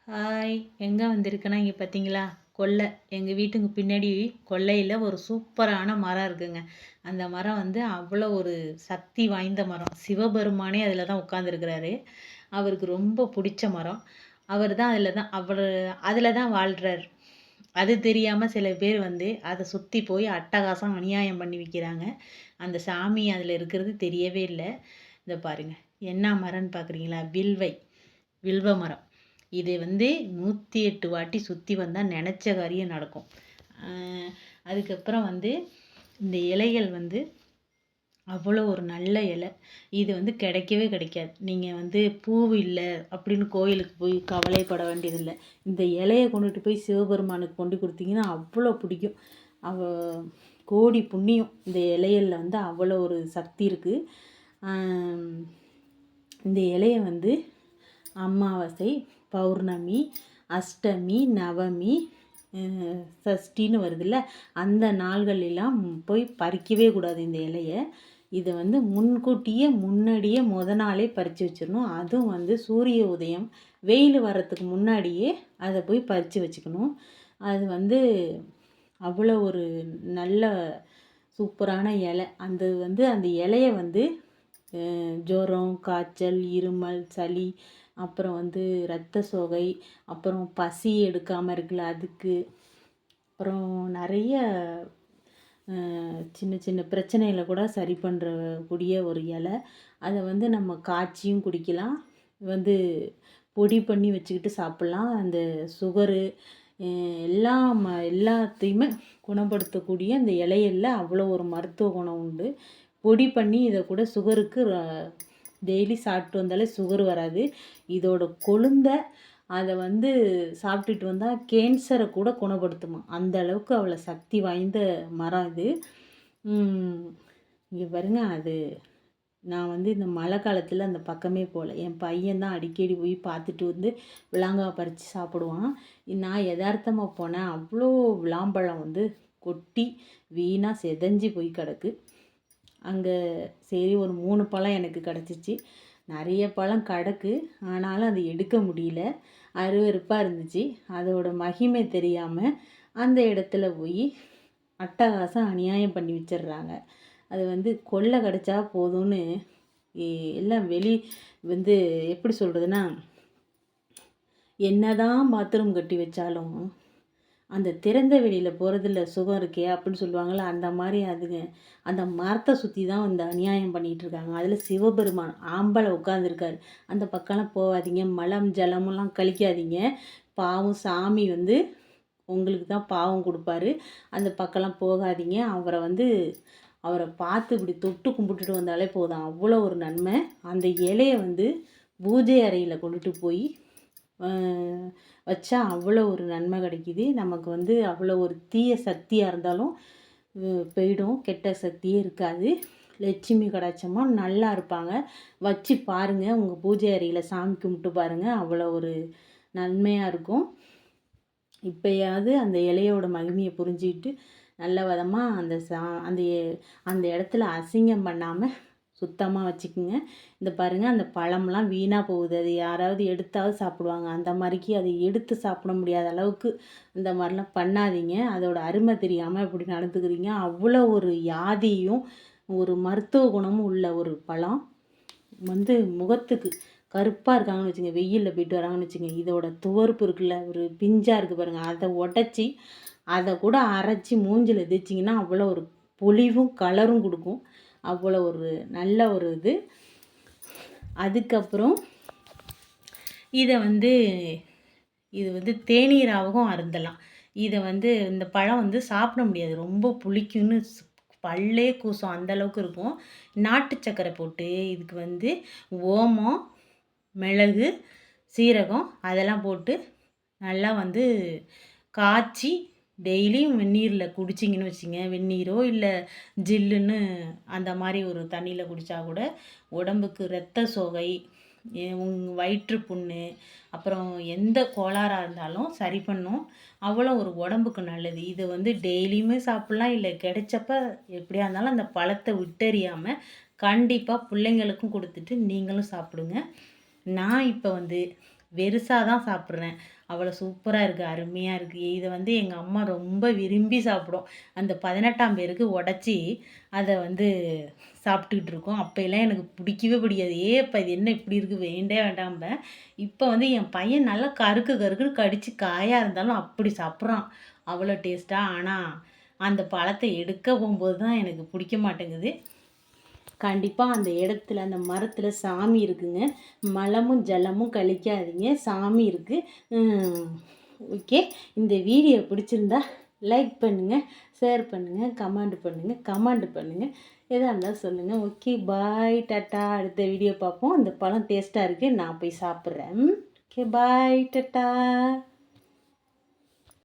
Hi! எங்கே வந்திருக்கேன்னா, இங்கே பார்த்தீங்களா? கொல்லை. எங்கள் வீட்டுக்கு பின்னாடி கொல்லையில் ஒரு சூப்பரான மரம் இருக்குங்க. அந்த மரம் வந்து அவ்வளோ ஒரு சக்தி வாய்ந்த மரம். சிவபெருமானே அதில் தான் உட்காந்துருக்கிறாரு. அவருக்கு ரொம்ப பிடிச்ச மரம். அவர் தான் அதில் தான் வாழ்றார். அது தெரியாமல் சில பேர் வந்து அதை சுற்றி போய் அட்டகாசம் அநியாயம் பண்ணி வைக்கிறாங்க. அந்த சாமி அதில் இருக்கிறது தெரியவே இல்லை. இதை பாருங்க. என்ன மரம்னு பார்க்குறீங்களா? வில்வ மரம். இது வந்து 108 வாட்டி சுற்றி வந்தால் நினச்ச காரியம் நடக்கும். அதுக்கப்புறம் வந்து இந்த இலைகள் வந்து அவ்வளோ ஒரு நல்ல இலை. இது வந்து கிடைக்கவே கிடைக்காது. நீங்கள் வந்து பூ இல்லை அப்படின்னு கோயிலுக்கு போய் கவலைப்பட வேண்டியதில்லை. இந்த இலையை கொண்டுட்டு போய் சிவபெருமானுக்கு கொண்டு கொடுத்தீங்கன்னா அவ்வளோ பிடிக்கும். கோடி புண்ணியம். இந்த இலைகளில் வந்து அவ்வளோ ஒரு சக்தி இருக்குது. இந்த இலையை வந்து அமாவாசை, பௌர்ணமி, அஷ்டமி, நவமி, சஷ்டின்னு வருதுல்ல, அந்த நாள்களெல்லாம் போய் பறிக்கவே கூடாது இந்த இலையை. இதை வந்து முன்னாடியே நாளே பறித்து வச்சிடணும். அதுவும் வந்து சூரிய உதயம் வெயில் வர்றதுக்கு முன்னாடியே அதை போய் பறித்து வச்சுக்கணும். அது வந்து அவ்வளோ ஒரு நல்ல சூப்பரான இலை. அந்த இலையை வந்து ஜுரம், காய்ச்சல், இருமல், சளி, அப்புறம் வந்து இரத்த சோகை, அப்புறம் பசி எடுக்காமல் இருக்குல்ல அதுக்கு, அப்புறம் நிறைய சின்ன சின்ன பிரச்சனைகளை கூட சரி பண்ணுறக்கூடிய ஒரு இலை. அதை வந்து நம்ம காய்ச்சியும் குடிக்கலாம், வந்து பொடி பண்ணி வச்சுக்கிட்டு சாப்பிட்லாம். அந்த சுகரு எல்லாத்தையுமே குணப்படுத்தக்கூடிய அந்த இலையில் அவ்வளோ ஒரு மருத்துவ குணம் உண்டு. பொடி பண்ணி இதை கூட சுகருக்கு டெய்லி சாப்பிட்டு வந்தாலே சுகர் வராது. இதோட கொழுந்தை அதை வந்து சாப்பிட்டுட்டு வந்தால் கேன்சரை கூட குணப்படுத்துமா. அந்த அளவுக்கு அவ்வளோ சக்தி வாய்ந்த மரம் இது. இங்கே பாருங்க. நான் வந்து இந்த மழை காலத்தில் அந்த பக்கமே போகல. என் பையன்தான் அடிக்கடி போய் பார்த்துட்டு வந்து விளாங்காய் பறித்து சாப்பிடுவான். நான் யதார்த்தமாக போனேன். அவ்வளோ விளாம்பழம் வந்து கொட்டி வீணாக செதஞ்சு போய் கிடக்கு. அங்கே சரி ஒரு 3 பழம் எனக்கு கிடச்சிச்சு. நிறைய பழம் கிடக்கு, ஆனாலும் அது எடுக்க முடியல. அருவருப்பாக இருந்துச்சு. அதோட மகிமை தெரியாமல் அந்த இடத்துல போய் அட்டகாசம் அநியாயம் பண்ணி வச்சிடுறாங்க. அது வந்து கொள்ளை கிடச்சா போதும்னு எல்லாம் வந்து எப்படி சொல்கிறதுனா, என்னதான் பாத்ரூம் கட்டி வச்சாலும் அந்த திறந்த வெளியில் போகிறதுல சுகம் இருக்கே அப்படின்னு சொல்லுவாங்கள்ல, அந்த மாதிரி அதுங்க அந்த மரத்தை சுற்றி தான் வந்து அநியாயம் பண்ணிகிட்ருக்காங்க. அதில் சிவபெருமான் ஆம்பளை உட்காந்துருக்காரு. அந்த பக்கம்லாம் போகாதீங்க, மலம் ஜலமெல்லாம் கழிக்காதீங்க, பாவம் சாமி வந்து உங்களுக்கு தான் பாவம் கொடுப்பாரு, அந்த பக்கம்லாம் போகாதீங்க, அவரை பார்த்து இப்படி தொட்டு கும்பிட்டுட்டு வந்தாலே போதும், அவ்வளோ ஒரு நன்மை. அந்த இலையை வந்து பூஜை அறையில் கொண்டுட்டு போய் வச்சா அவ்வளோ ஒரு நன்மை கிடைக்கிது. நமக்கு வந்து அவ்வளோ ஒரு தீய சக்தியாக இருந்தாலும் போயிடும், கெட்ட சக்தியே இருக்காது. லட்சுமி கடாட்சமாக நல்லா இருப்பாங்க. வச்சு பாருங்கள், உங்கள் பூஜை அறையில் சாமி கும்பிட்டு பாருங்கள், அவ்வளோ ஒரு நன்மையாக இருக்கும். இப்போயாவது அந்த இலையோட மகிமையை புரிஞ்சுக்கிட்டு நல்ல விதமாக அந்த இடத்துல அசிங்கம் பண்ணாமல் சுத்தமாக வச்சுக்குங்க. இந்த பாருங்கள், அந்த பழம்லாம் வீணாக போகுது. அது யாராவது எடுத்தாவது சாப்பிடுவாங்க. அந்த மாதிரிக்கு அதை எடுத்து சாப்பிட முடியாத அளவுக்கு இந்த மாதிரிலாம் பண்ணாதீங்க. அதோட அருமை தெரியாமல் இப்படி நடந்துக்கிறீங்க. அவ்வளோ ஒரு வியாதியும் ஒரு மருத்துவ குணமும் உள்ள ஒரு பழம். வந்து முகத்துக்கு கருப்பாக இருக்காங்கன்னு வச்சுங்க, வெயிலில் போயிட்டு வராங்கன்னு வச்சுங்க, இதோட துவர்ப்பு இருக்குல்ல, ஒரு பிஞ்சாக இருக்குது பாருங்கள், அதை உடச்சி அதை கூட அரைச்சி மூஞ்சில் தேய்ச்சிங்கன்னா அவ்வளோ ஒரு பொலிவும் கலரும் கொடுக்கும். அவ்வளோ ஒரு நல்ல ஒரு இது. அதுக்கப்புறம் இது வந்து தேநீராகவும் அருந்தலாம். இதை வந்து இந்த பழம் வந்து சாப்பிட முடியாது, ரொம்ப புளிக்குன்னு பல்லே கூசும், அந்தளவுக்கு இருக்கும். நாட்டு சர்க்கரை போட்டு இதுக்கு வந்து ஓமம், மிளகு, சீரகம் அதெல்லாம் போட்டு நல்லா வந்து காய்ச்சி டெய்லியும் வெந்நீரில் குடிச்சிங்கன்னு வச்சுங்க, வெந்நீரோ இல்லை ஜில்லுன்னு அந்த மாதிரி ஒரு தண்ணியில் குடித்தா கூட உடம்புக்கு இரத்த சோகை, வயிற்று புண்ணு, அப்புறம் எந்த கோளாறாக இருந்தாலும் சரி பண்ணும். அவ்வளோ ஒரு உடம்புக்கு நல்லது. இது வந்து டெய்லியுமே சாப்பிட்லாம், இல்லை கிடைச்சப்ப எப்படியா இருந்தாலும் அந்த பழத்தை விட்டறியாமல் கண்டிப்பாக பிள்ளைங்களுக்கும் கொடுத்துட்டு நீங்களும் சாப்பிடுங்க. நான் இப்போ வந்து வெறுசாக தான் சாப்பிட்றேன். அவ்வளோ சூப்பராக இருக்குது, அருமையாக இருக்குது. இதை வந்து எங்கள் அம்மா ரொம்ப விரும்பி சாப்பிடும். அந்த 18ஆம் பேருக்கு உடச்சி அதை வந்து சாப்பிட்டுக்கிட்டு இருக்கோம். அப்போல்லாம் எனக்கு பிடிக்கவே பிடிக்காது. இப்போ இது என்ன இப்படி இருக்குது, வேண்டே வேண்டாம்பேன். இப்போ வந்து என் பையன் நல்லா கருக்கு கருக்குன்னு கடிச்சு காயாக இருந்தாலும் அப்படி சாப்பிட்றான், அவ்வளோ டேஸ்ட்டாக. ஆனால் அந்த பழத்தை எடுக்க போகும்போது தான் எனக்கு பிடிக்க மாட்டேங்குது. கண்டிப்பாக அந்த இடத்துல அந்த மரத்தில் சாமி இருக்குங்க. மலமும் ஜலமும் கழிக்காதீங்க, சாமி இருக்குது. ஓகே, இந்த வீடியோ பிடிச்சிருந்தா லைக் பண்ணுங்கள், ஷேர் பண்ணுங்கள், கமெண்ட் பண்ணுங்கள். எதாக இருந்தாலும் சொல்லுங்கள். ஓகே, பாய், டாட்டா. அடுத்த வீடியோ பார்ப்போம். இந்த பழம் டேஸ்ட்டாக இருக்குது, நான் போய் சாப்பிட்றேன். ஓகே, பாய், டாட்டா.